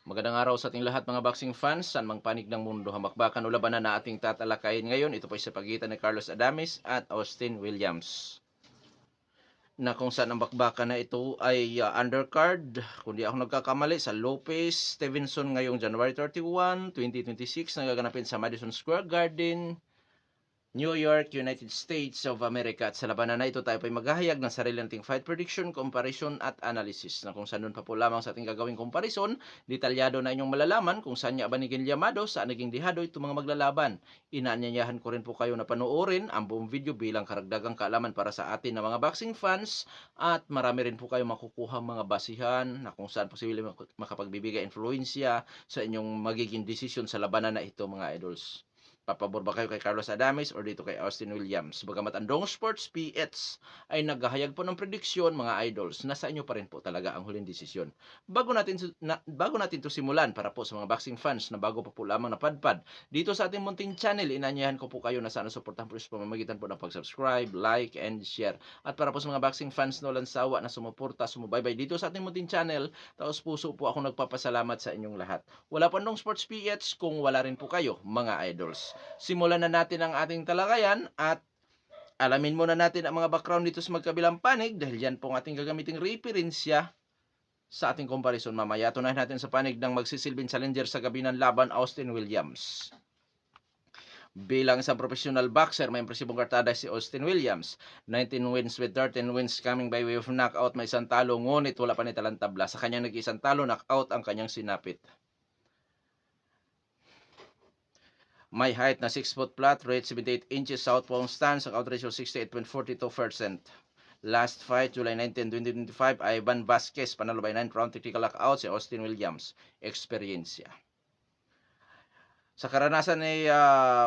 Magandang araw sa ating lahat mga boxing fans, saan mang panig ng mundo, hamakbakan o labanan na ating tatalakayin ngayon. Ito po ay sa pagitan ni Carlos Adames at Austin Williams. Na kung saan ang bakbakan na ito ay undercard, kundi ako nagkakamali, sa Lopez Stevenson ngayong January 31, 2026, nagaganapin sa Madison Square Garden, New York, United States of America. At sa labanan na ito tayo pa ay maghahayag ng sarili nating fight prediction, comparison at analysis na kung saan doon pa po lamang sa ating gagawing comparison, detalyado na inyong malalaman kung saan niya ba naging lyamado, saan naging dihado itong mga maglalaban. Inaanyayahan ko rin po kayo na panoorin ang buong video bilang karagdagang kaalaman para sa atin na mga boxing fans at marami rin po kayo makukuha mga basihan na kung saan posible makapagbibigay influensya sa inyong magiging desisyon sa labanan na ito mga idols. Papabor ba kayo kay Carlos Adames or dito kay Austin Williams? Bagamat ang Dong Sports PH ay naghahayag po ng prediksyon mga idols, nasa inyo pa rin po talaga ang huling desisyon. Bago natin to simulan para po sa mga boxing fans na bago pa po lamang napadpad dito sa ating munting channel, inanyahan ko po kayo na sana suportahan po sa pamamagitan po ng pag-subscribe, like, and share. At para po sa mga boxing fans na walang sawa na sumuporta, sumubaybay dito sa ating munting channel, taos puso po ako nagpapasalamat sa inyong lahat. Wala po Dong Sports PH kung wala rin po kayo mga idols. Simulan na natin ang ating talakayan at alamin muna natin ang mga background dito sa magkabilang panig dahil yan po ang ating gagamiting referensya sa ating comparison mamaya. Tunahin natin sa panig ng magsisilbing challenger sa gabi ng laban, Austin Williams. Bilang isang professional boxer, may impresibong kartada si Austin Williams. 19 wins with 13 wins coming by way of knockout. May isang talo, ngunit wala pa nitalang tabla. Sa kanyang nag-isang talo, knockout ang kanyang sinapit. May height na 6 foot flat, weight 78 inches, southpaw stance, knockout ratio 68.42%. Last fight, July 19, 2025, Ivan Vasquez, panalo by 9 round technical knockout si Austin Williams. Eksperyensya. Sa karanasan ni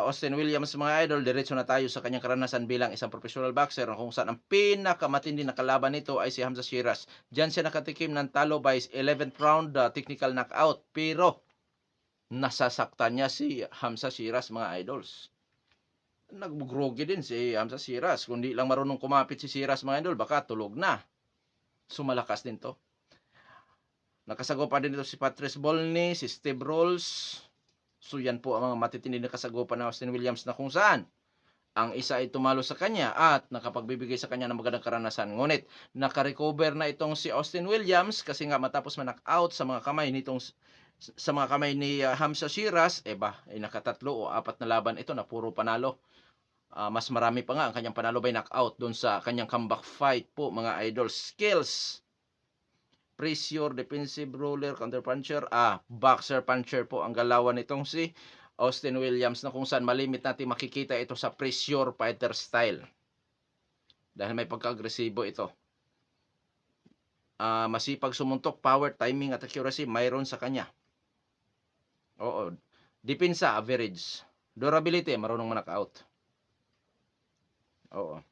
Austin Williams mga idol, diretso na tayo sa kanyang karanasan bilang isang professional boxer kung saan ang pinakamatindi na kalaban nito ay si Hamza Shiras. Diyan siya nakatikim ng talo by 11th round technical knockout, pero nasasaktan niya si Hamza Shiras mga idols. Nagbugrogi din si Hamza Shiras. Kundi lang marunong kumapit si Shiras mga idol, baka tulog na. Sumalakas din to. Nakasagopa din ito si Patrice Bolny, si Steve Rolls. So yan po ang mga matitindi na kasagopan ng Austin Williams na kung saan ang isa ay tumalo sa kanya at nakapagbibigay sa kanya ng magandang karanasan. Ngunit nakarecover na itong si Austin Williams kasi nga matapos ma-knockout sa mga kamay ni Hamza Shiras, nakatatlo o apat na laban ito na puro panalo. Mas marami pa nga ang kanyang panalo by knockout doon sa kanyang comeback fight po mga idol. Skills, pressure, defensive roller, counter puncher, boxer puncher po ang galawan nitong si Austin Williams na kung saan malimit natin makikita ito sa pressure fighter style. Dahil may pagka-agresibo ito. Masipag sumuntok, power, timing at accuracy mayroon sa kanya. Oo. Depensa, average. Durability, marunong ma-knockout. Oo.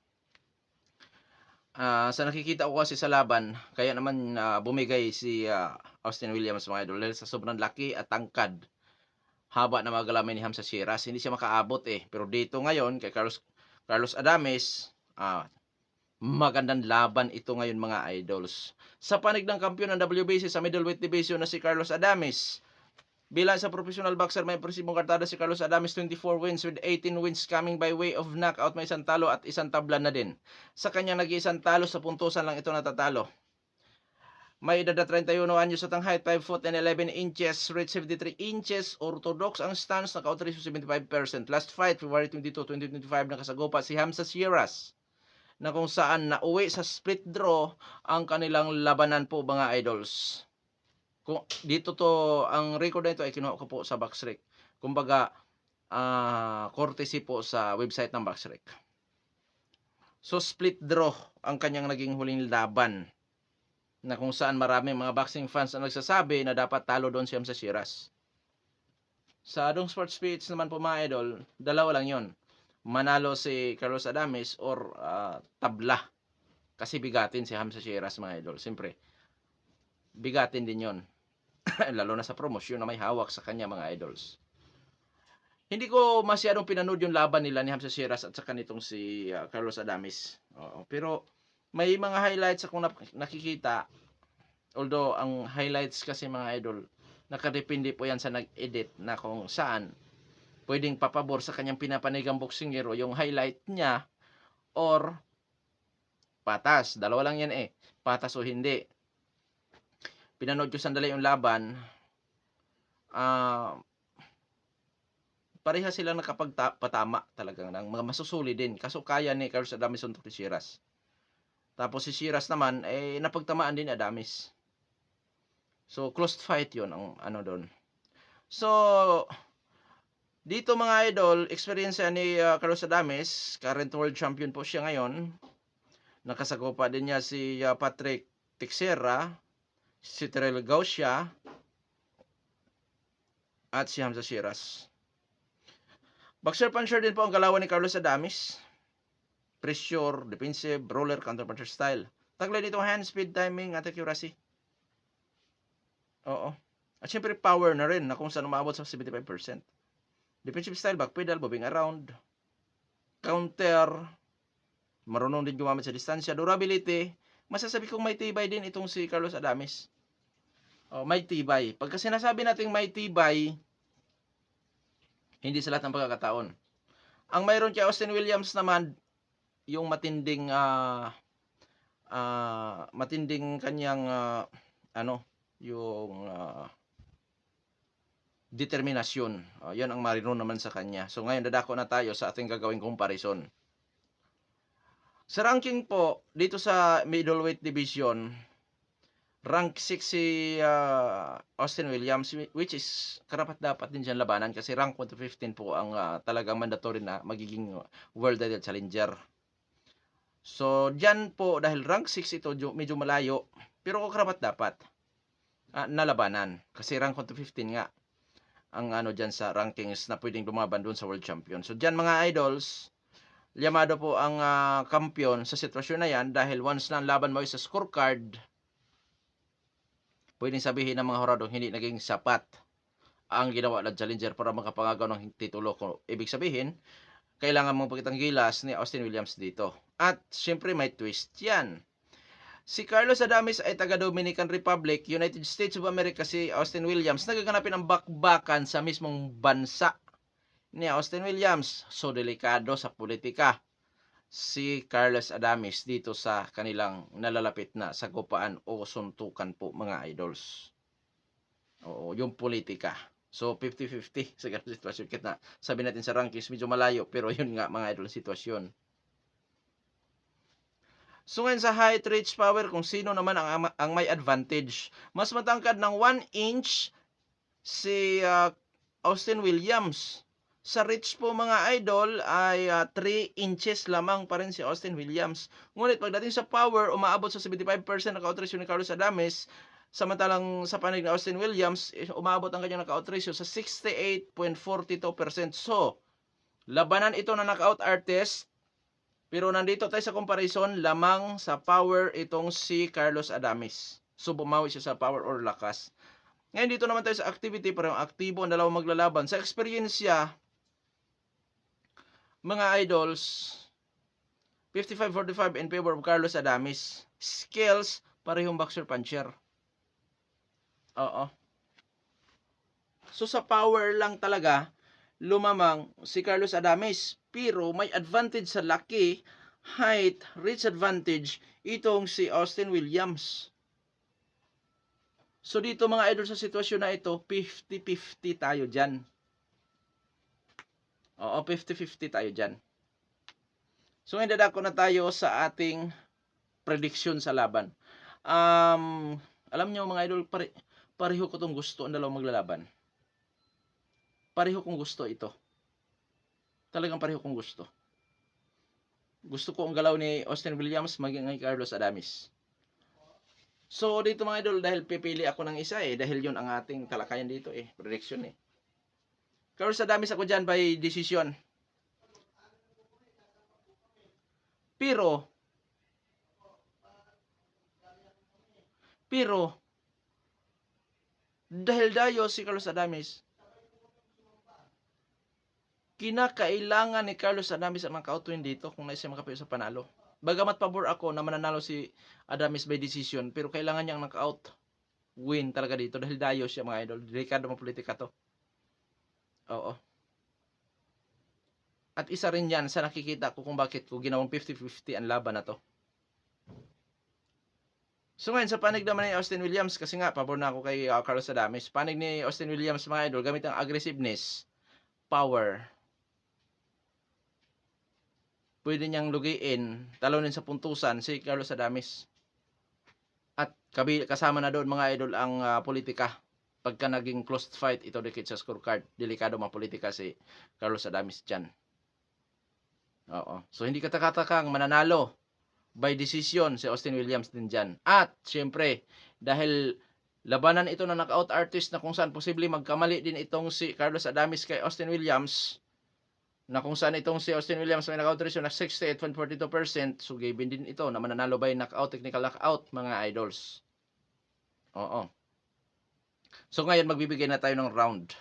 Sa nakikita ko kasi sa laban, kaya naman bumigay si Austin Williams mga idol dahil sa sobrang laki at tangkad. Haba na mga galamay ni Hamza Shiras, hindi siya makaabot eh. Pero dito ngayon kay Carlos Adames, magandang laban ito ngayon mga idols. Sa panig ng kampiyon ng WBC sa middleweight division na si Carlos Adames, bilang sa professional boxer, may impresibong kartada si Carlos Adames, 24 wins with 18 wins coming by way of knockout. May isang talo at isang tabla na din. Sa kanya nag-iisang talo, sa puntusan lang ito natatalo. May edad na 31 anyos at ang height 5 foot and 11 inches, weight 73 inches, orthodox ang stance, knockout ratio 75%. Last fight, February 22, 2025, nakasagopa si Hamza Shiras na kung saan nauwi sa split draw ang kanilang labanan po mga idols. Kung dito to, ang record na ito ay kinuha ko po sa Boxrec. Kumbaga, courtesy po sa website ng Boxrec. So, split draw ang kanyang naging huling laban na kung saan marami mga boxing fans ang nagsasabi na dapat talo doon si Hamza Shiras. Sa Dong Sports Speech naman po mga idol, dalawa lang yon. Manalo si Carlos Adames or tabla. Kasi bigatin si Hamza Shiras mga idol. Siyempre, bigatin din yon. Lalo na sa promosyon na may hawak sa kanya mga idols. Hindi ko masyadong pinanood yung laban nila ni Hamza Shiras at saka nitong si Carlos Adames. Pero may mga highlights akong nakikita. Although ang highlights kasi mga idol, Nakadepende po yan sa nag-edit na kung saan pwedeng papabor sa kanyang pinapanigang boksingero yung highlight niya or patas. Dalawa lang yan eh. Patas o hindi. Pinanood ko sandali yung laban. Pareha silang nakapagpatama talagang ng mga masusuli din. Kaso kaya ni Carlos Adames suntok ni Shiras. Tapos si Shiras naman, napagtamaan din Adames. So, closed fight yon ang ano doon. So, dito mga idol, experience ni Carlos Adames, current world champion po siya ngayon. Nakasakupa din niya si Patrick Teixeira, si Terrell Gausha, at si Hamza Shiras. Boxer puncher din po ang galawan ni Carlos Adames. Pressure, defensive, roller, counter puncher style. Taglay dito hand, speed, timing, at accuracy. Oo. At syempre power na rin na kung saan umabot sa 75%. Defensive style, back pedal, moving around. Counter. Marunong din gumamit sa distansya. Durability. Masasabi kong may tibay din itong si Carlos Adames. May tibay. Pagka sinasabi natin may tibay, hindi sa lahat ng pagkakataon. Ang mayroon kay Austin Williams naman, yung matinding kanyang yung determinasyon. Yan ang mariron naman sa kanya. So ngayon dadako na tayo sa ating gagawing comparison. Sa ranking po, dito sa middleweight division, rank 6 si Austin Williams, which is karapat-dapat din dyan labanan kasi rank 1 to 15 po ang talagang mandatory na magiging world title challenger. So, dyan po, dahil rank 6 ito, medyo malayo, pero karapat-dapat na labanan. Kasi rank 1 to 15 nga ang dyan sa rankings na pwedeng lumaban doon sa world champion. So, dyan mga idols, llamado po ang kampiyon sa sitwasyon na yan dahil once na ang laban mo sa scorecard, pwedeng sabihin ng mga horadong hindi naging sapat ang ginawa ng challenger para makapangagaw ng titulo. Kung ibig sabihin, kailangan mong pakitang gilas ni Austin Williams dito. At syempre may twist yan. Si Carlos Adames ay taga Dominican Republic, United States of America. Si Austin Williams nagaganapin ang bakbakan sa mismong bansa ni Austin Williams. So delikado sa politika si Carlos Adames dito sa kanilang nalalapit na sagupaan o suntukan po mga idols. Oo, yung politika. So 50-50 sa ganung sitwasyon. Kita sabi natin sa rankings medyo malayo pero yun nga mga idol sitwasyon. So ngayon sa height, reach, power, kung sino naman ang may advantage. Mas matangkad ng 1 inch si Austin Williams. Sa reach po mga idol ay 3 inches lamang pa rin si Austin Williams. Ngunit pagdating sa power, umaabot sa 75% na ka-out-ratio ni Carlos Adames. Samantalang sa panig ni Austin Williams, umaabot ang kanyang naka-out ratio sa 68.42%. So, labanan ito na knockout artist. Pero nandito tayo sa comparison, lamang sa power itong si Carlos Adames. So, bumawi siya sa power or lakas. Ngayon dito naman tayo sa activity, parang aktibo ang dalawang maglalaban. Sa experience niya, mga idols, 55-45 in favor of Carlos Adames. Skills, parehong boxer puncher. Oo. So sa power lang talaga, lumamang si Carlos Adames. Pero may advantage sa laki, height, reach advantage itong si Austin Williams. So dito mga idol sa sitwasyon na ito, 50-50 tayo dyan. Oo, 50-50 tayo dyan. So ngayon dadako na tayo sa ating prediction sa laban. Alam nyo mga idol, pareho ko itong gusto ang dalawang maglalaban. Pareho kong gusto ito. Talagang pareho kong gusto. Gusto ko ang galaw ni Austin Williams maging kay Carlos Adames. So dito mga idol, dahil pipili ako ng isa dahil yun ang ating talakayan dito prediction Carlos Adames ako dyan by decision. Pero dahil dayo si Carlos Adames, kinakailangan ni Carlos Adames ang makautuin dito kung naisip makapayo sa panalo. Bagamat pabor ako na mananalo si Adames by decision, pero kailangan niyang knockout. win talaga dito dahil dayo siya mga idol. Delikado mga politika to. Oo. At isa rin yan sa nakikita ko kung bakit ko ginawang 50-50 ang laban na to. So ngayon, sa panig naman ni Austin Williams, kasi nga, pabor na ako kay Carlos Adames. Panig ni Austin Williams, mga idol, gamit ang aggressiveness, power. Pwede niyang lugiin, talunin sa puntusan si Carlos Adames. At kasama na doon, mga idol, ang politika. Pagka naging closed fight, ito dikit sa scorecard. Delikado mga politika si Carlos Adames dyan. Oo. So, hindi katakatakang mananalo by decision si Austin Williams din dyan. At, syempre, dahil labanan ito na knockout artist na kung saan posible magkamali din itong si Carlos Adames kay Austin Williams, na kung saan itong si Austin Williams may knockout ratio na 68.42%, so given din ito na mananalo by knockout, technical knockout, mga idols. Oo. So, ngayon, magbibigay na tayo ng round.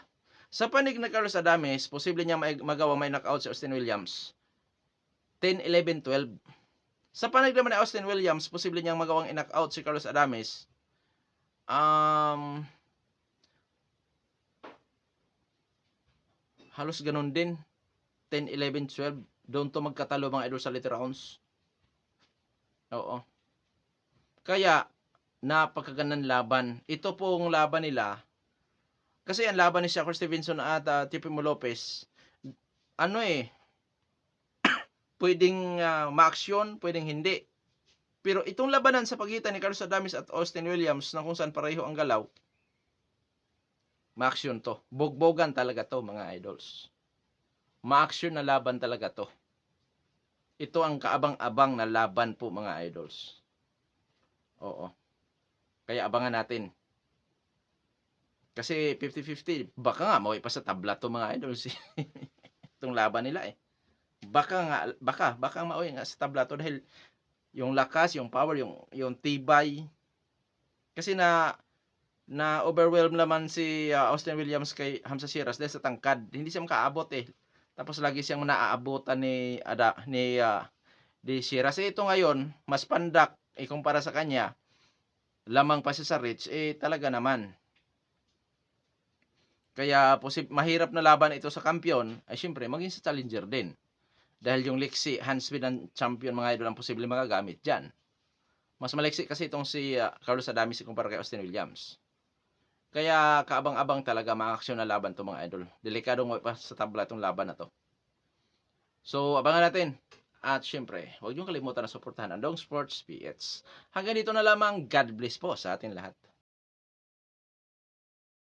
Sa panig na Carlos Adames, posible niya magawa may knockout si Austin Williams. 10, 11, 12. Sa panig naman ni Austin Williams, posible niyang magawang in-knockout si Carlos Adames. Halos ganun din. 10, 11, 12. Doon to magkatalo mga idol sa later rounds. Oo. Kaya, napakagandang laban. Ito pong laban nila. Kasi ang laban ni Shakur Stevenson at Teofimo Lopez, pwedeng ma-aksyon, pwedeng hindi. Pero itong labanan sa pagitan ni Carlos Adames at Austin Williams na kung saan pareho ang galaw, ma-aksyon to. Bogbogan talaga to, mga idols. Ma-aksyon na laban talaga to. Ito ang kaabang-abang na laban po, mga idols. Oo. Kaya abangan natin. Kasi 50-50, baka nga maway pa sa tabla to, mga idols. Itong laban nila eh. Baka mauwi nga sa tabla to dahil yung lakas, yung power, yung tibay. Kasi na overwhelm naman si Austin Williams kay Hamza Sheeraz dahil sa tangkad. Hindi siya makaabot eh. Tapos lagi siyang naaabutan ni Sheeraz. Ito ngayon, mas pandak kumpara sa kanya. Lamang pa siya sa reach talaga naman. Kaya mahirap na laban ito sa kampiyon ay syempre maging sa challenger din. Dahil yung liksi, handspeed ng champion, mga idol, ang posible magagamit dyan. Mas maliksi kasi itong si Carlos Adames kumpara kay Austin Williams. Kaya kaabang-abang talaga mga-aksyon na laban to, mga idol. Delikadong pa sa tabla itong laban na to. So, abangan natin. At syempre, huwag niyong kalimutan na suportahan ang Dong Sports PH. Hanggang dito na lamang. God bless po sa atin lahat.